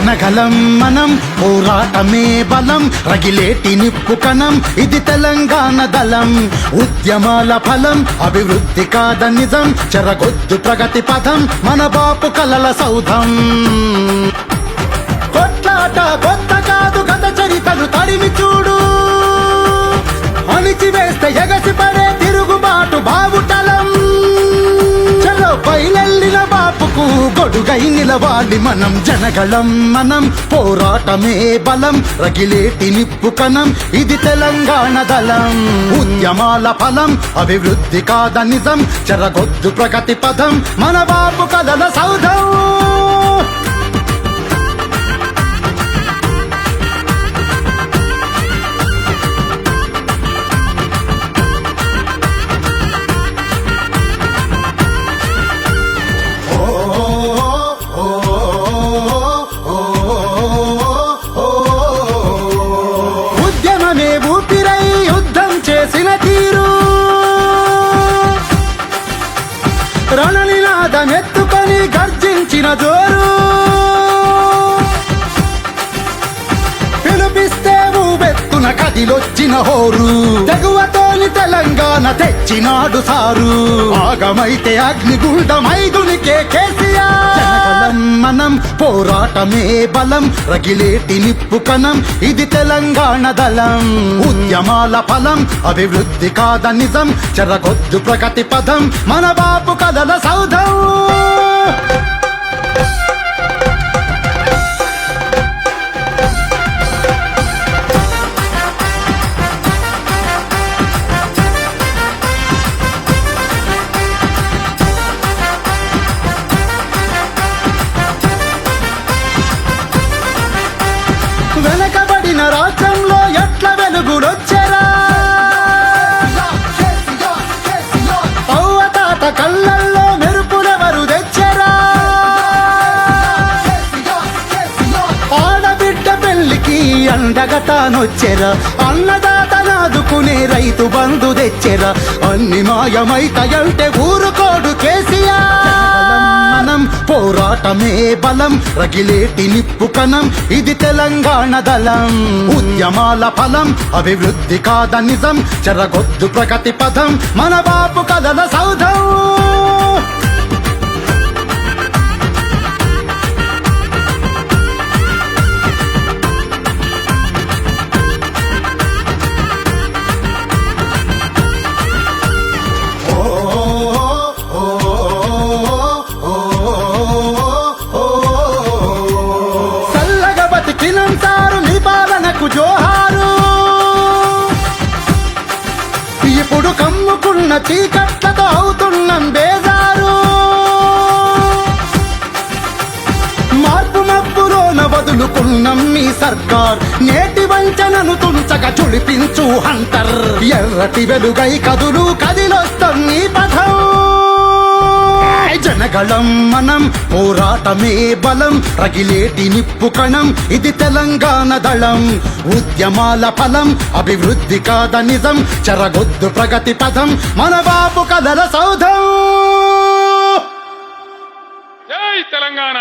జనగలం మనం, పోరాటమే బలం, రగిలేటి నిప్పు కణం, ఇది తెలంగాణ దళం. ఉద్యమాల ఫలం, అభివృద్ధి కాద నిజం, చెరగొద్దు ప్రగతి పథం, మన బాపు కలల సౌధం. కొట్లాట కొత్త కాదు, గత చరితను తడిమి చూడు, అణిచివేస్తే ఎగసిపడే తిరుగుబాటు బావుటలం. చలో బయలెల్లిన బాపుకు గొడుగై నిలవాలి మనం. జనగళం మనం, పోరాటమే బలం, రగిలేటి నిప్పు కణం, ఇది తెలంగాణ దళం. ఉద్యమాల ఫలం, అభివృద్ధి కాద నిజం, చెరగొద్దు ప్రగతి పథం, మన బాపు కలల సౌధం. ఊపిరై యుద్ధం చేసిన తీరు, రణనినాదం ఎత్తుకొని గర్జించిన జోరు, పిలిపిస్తే ఊబెత్తున కదిలొచ్చిన హోరు, తెగువతోని తెలంగాణ తెచ్చినాడు సారు. ఆగమైతే అగ్నిగుండమైదునికే కేసీఆర్. మనం, పోరాటమే బలం, రగిలేటి నిప్పు కణం, ఇది తెలంగాణ దళం. ఉద్యమాల ఫలం, అభివృద్ధి కాద నిజం, చెరగొద్దు ప్రగతి పథం, మన బాపు కలల సౌధం. వెనకబడిన రాజ్యంలో ఎట్ల వెలుగులొచ్చెరా, పౌవతాత కళ్ళల్లో మెరుపులెవరు తెచ్చెరా, ఆడబిడ్డ పెళ్లికి అండగా తానొచ్చెరా, అన్నదాత నాదుకునే రైతు బంధు తెచ్చెరా. అన్ని మాయమైతయంటే ఊరుకోడు కేసీఆర్. మనం, పోరాటమే బలం, రగిలేటి నిప్పు కణం, ఇది తెలంగాణ దళం. ఉద్యమాల ఫలం, అభివృద్ధి కాద నిజం, చెరగొద్దు ప్రగతి పథం, మన బాపు కలల సౌధం. జోహారు, ఇప్పుడు కమ్ముకున్న చీకట్లతో అవుతున్నాం బేజారు. మార్పు మబ్బులోన వదులుకున్నాం మీ సర్కార్, నేటి వంచనను తుంచగా చుడిపించు హంటర్. ఎర్రటి వెలుగై కదులు కదిలొస్తాం నీ పథం. జనగళం మనం, పోరాటమే బలం, రగిలేటి నిప్పు కణం, ఇది తెలంగాణ దళం. ఉద్యమాల ఫలం, అభివృద్ధి కాద నిజం, చెరగొద్దు ప్రగతి పథం, మన బాపు కలల సౌధం. జై తెలంగాణ.